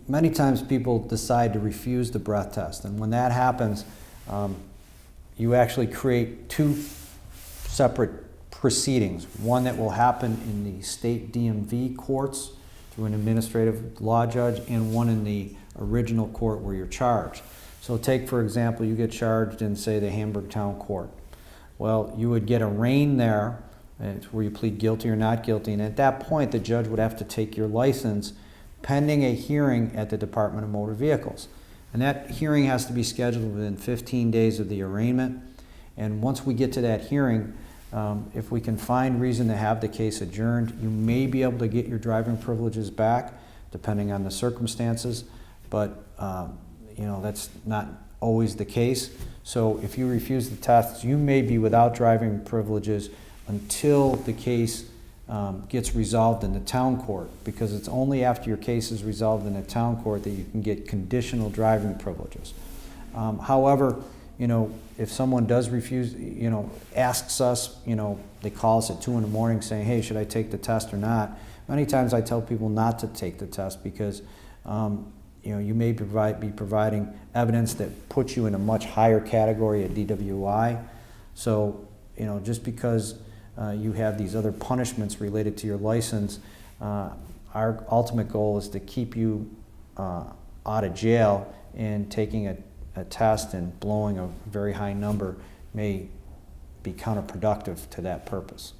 many times people decide to refuse the breath test, and when that happens, you actually create two separate proceedings. One that will happen in the state DMV courts through an administrative law judge, and one in the original court where you're charged. So take, for example, you get charged in, say, the Hamburg Town Court. Well, you would get arraigned there, where you plead guilty or not guilty, and at that point the judge would have to take your license pending a hearing at the Department of Motor Vehicles. And that hearing has to be scheduled within 15 days of the arraignment. And once we get to that hearing, if we can find reason to have the case adjourned, you may be able to get your driving privileges back, depending on the circumstances, but you know, that's not always the case. So if you refuse the tests, you may be without driving privileges until the case gets resolved in the town court, because it's only after your case is resolved in the town court that you can get conditional driving privileges. However, you know, if someone does refuse, you know, asks us, you know, they call us at 2 in the morning saying, hey, should I take the test or not? Many times I tell people not to take the test because, you know, you may be providing evidence that puts you in a much higher category of DWI. So, you know, just because you have these other punishments related to your license, our ultimate goal is to keep you out of jail, and taking a test and blowing a very high number may be counterproductive to that purpose.